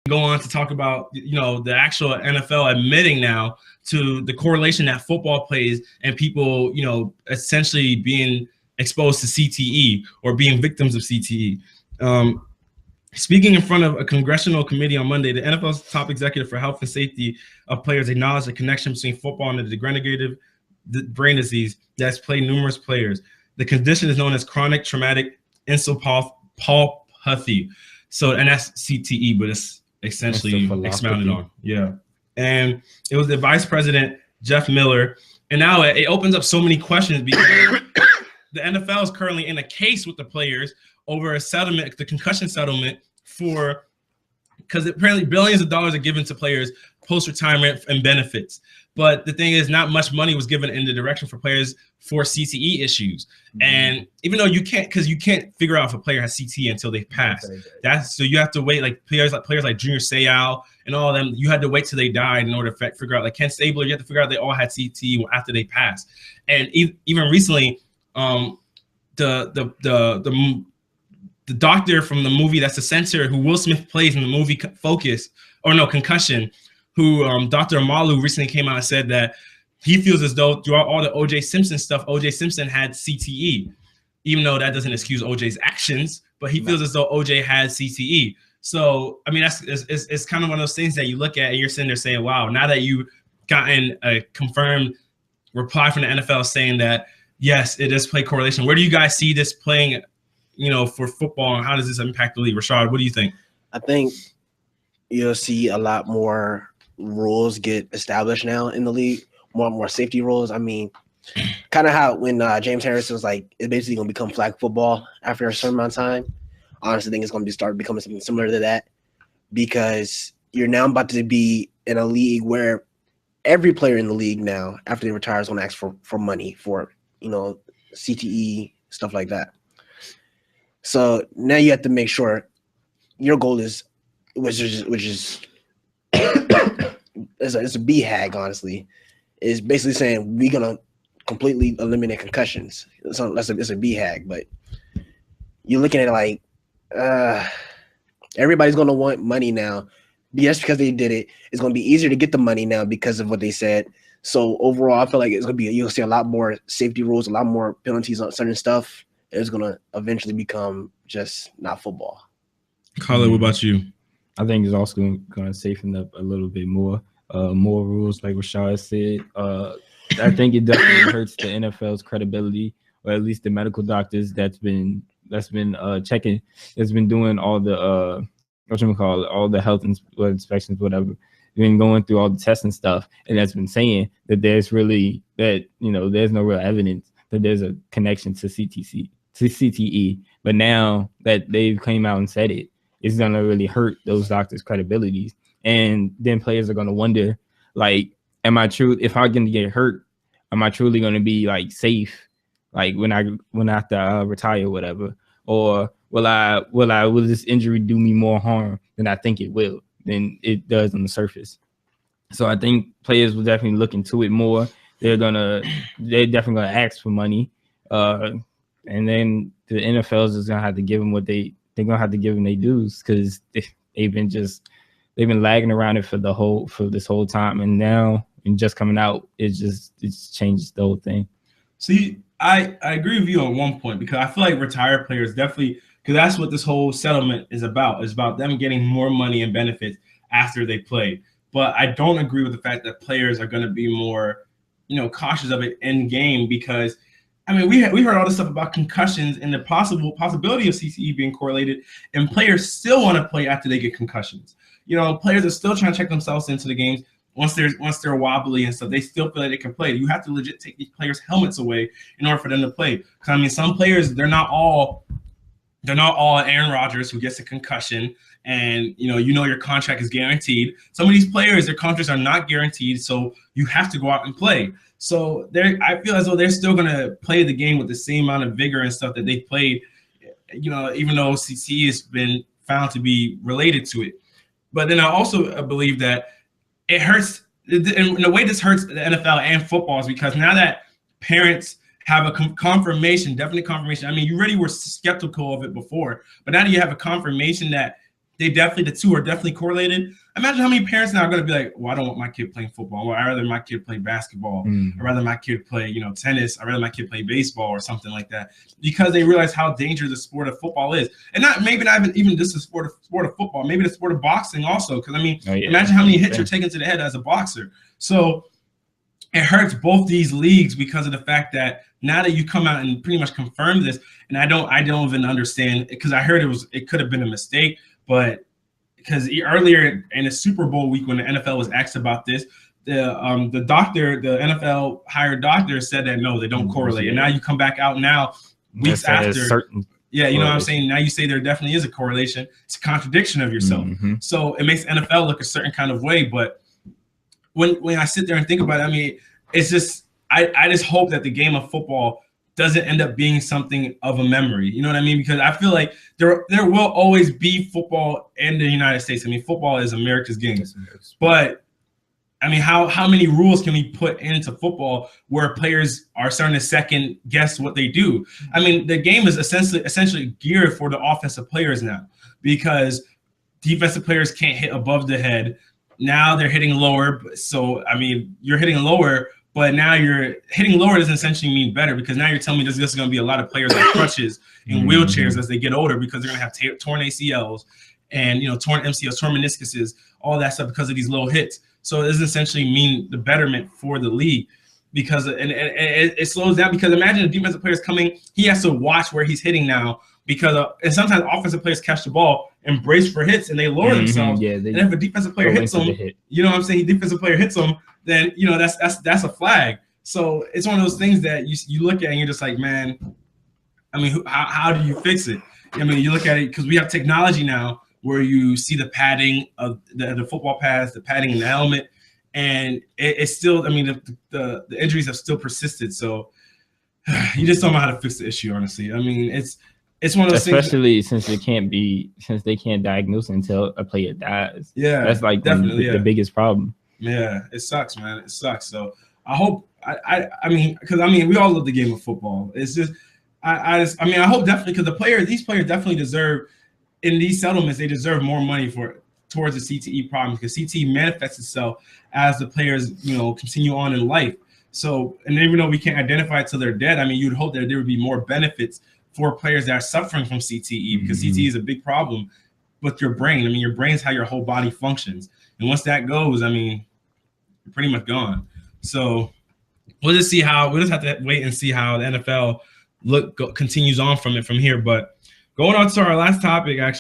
go on to talk about, the actual NFL admitting now to the correlation that football plays and people, essentially being exposed to CTE or being victims of CTE. Speaking in front of a congressional committee on Monday, the NFL's top executive for health and safety of players acknowledged the connection between football and the degenerative brain disease that's plagued numerous players. The condition is known as chronic traumatic encephalopathy. So, and that's CTE, but it's essentially expounded on. Yeah. And it was the vice president, Jeff Miller. And now it opens up so many questions because the NFL is currently in a case with the players over a settlement, the concussion settlement, because apparently billions of dollars are given to players post-retirement and benefits. But the thing is, not much money was given in the direction for players for CTE issues. Mm-hmm. And even though you can't figure out if a player has CTE until they pass. So you have to wait, like players like Junior Seau and all of them, you had to wait till they died in order to figure out, like Ken Stabler, you have to figure out they all had CTE after they passed. And even recently, the doctor from the movie that's the censor who Will Smith plays in the movie Concussion, who Dr. Amalu recently came out and said that he feels as though throughout all the O.J. Simpson stuff, O.J. Simpson had CTE, even though that doesn't excuse O.J.'s actions, but he feels as though O.J. had CTE. So, I mean, it's kind of one of those things that you look at and you're sitting there saying, wow, now that you've gotten a confirmed reply from the NFL saying that, yes, it does play correlation. Where do you guys see this playing, for football, and how does this impact the league? Rashad, what do you think? I think you'll see a lot more rules get established now in the league, more safety rules. I mean, kind of how when James Harrison was like, it's basically going to become flag football after a certain amount of time. I honestly think it's going to start becoming something similar to that, because you're now about to be in a league where every player in the league now, after they retire, is going to ask for money for, CTE, stuff like that. So now you have to make sure your goal is, which is it's a BHAG, honestly, is basically saying we're gonna completely eliminate concussions. So it's a BHAG, but you're looking at it like everybody's gonna want money now. Just because they did it, it's gonna be easier to get the money now because of what they said. So overall, I feel like you'll see a lot more safety rules, a lot more penalties on certain stuff. It's going to eventually become just not football. Carla, what about you? I think it's also going to safeten up a little bit more. More rules, like Rashad said. I think it definitely hurts the NFL's credibility, or at least the medical doctors that's been checking, that's been doing all the all the health inspections, whatever. Been going through all the tests and stuff, and that's been saying that there's no real evidence that there's a connection to CTE. But now that they've came out and said it, it's gonna really hurt those doctors' credibilities. And then players are gonna wonder, like, if I'm gonna get hurt, am I truly gonna be like safe, like when I have to retire or whatever? Or will this injury do me more harm than I think it will, than it does on the surface? So I think players will definitely look into it more. They're definitely gonna ask for money. And then the NFL's is gonna have to give them they're gonna have to give them their dues, because they've been lagging around it for this whole time, and now and just coming out, it's changed the whole thing. See, I agree with you on one point, because I feel like retired players definitely, because that's what this whole settlement is about. It's about them getting more money and benefits after they play. But I don't agree with the fact that players are going to be more, cautious of it in game, because I mean, we heard all this stuff about concussions and the possibility of CTE being correlated, and players still want to play after they get concussions. Players are still trying to check themselves into the games once they're wobbly and stuff. They still feel like they can play. You have to legit take these players' helmets away in order for them to play. Because I mean, some players, they're not all Aaron Rodgers, who gets a concussion, and your contract is guaranteed. Some of these players, their contracts are not guaranteed, so you have to go out and play. So I feel as though they're still going to play the game with the same amount of vigor and stuff that they played, even though CTE has been found to be related to it. But then I also believe that it hurts, in the way this hurts the NFL and football, is because now that parents have a definite confirmation. I mean, you already were skeptical of it before, but now that you have a confirmation that the two are definitely correlated. Imagine how many parents now are going to be like, well, I don't want my kid playing football. Well, I'd rather my kid play basketball. I'd rather my kid play, tennis. I'd rather my kid play baseball or something like that, because they realize how dangerous the sport of football is. And not even just the sport of football, maybe the sport of boxing also. Because, imagine how many hits you're taking to the head as a boxer. So it hurts both these leagues because of the fact that now that you come out and pretty much confirm this, and I don't even understand, because I heard it could have been a mistake, but because earlier in the Super Bowl week when the NFL was asked about this, the NFL hired doctor said that no, they don't correlate. And now you come back out now weeks after. Yeah, you know what I'm saying? Now you say there definitely is a correlation. It's a contradiction of yourself. So it makes NFL look a certain kind of way. But when I sit there and think about it, it's just I just hope that the game of football doesn't end up being something of a memory. You know what I mean? Because I feel like there will always be football in the United States. Football is America's game. But how many rules can we put into football where players are starting to second guess what they do? The game is essentially geared for the offensive players now, because defensive players can't hit above the head. Now they're hitting lower. So, you're hitting lower, but now you're hitting lower doesn't essentially mean better, because now you're telling me there's just going to be a lot of players on crutches in wheelchairs as they get older, because they're going to have torn ACLs and, torn MCLs, torn meniscuses, all that stuff because of these low hits. So it doesn't essentially mean the betterment for the league, because it slows down. Because imagine a defensive player is coming, he has to watch where he's hitting now, because and sometimes offensive players catch the ball and brace for hits and they lower themselves. And if a defensive player hits them, you know what I'm saying? Defensive player hits them, then that's a flag. So it's one of those things that you look at and you're just like, man, how do you fix it? You look at it because we have technology now where you see the padding of the football pads, the padding in the helmet, and it's still, the injuries have still persisted. So you just don't know how to fix the issue, honestly. It's one of those especially things, since they can't diagnose until a player dies. Yeah, that's like definitely the biggest problem. Yeah, it sucks, man. It sucks. So I hope because we all love the game of football. It's just I hope definitely, because these players definitely deserve, in these settlements, they deserve more money towards the CTE problem, because CTE manifests itself as the players continue on in life. So, and even though we can't identify it till they're dead, you'd hope that there would be more benefits for players that are suffering from CTE, because CTE is a big problem with your brain. Your brain is how your whole body functions, and once that goes, you're pretty much gone. So we'll just have to wait and see how the NFL continues on from here. But going on to our last topic, actually.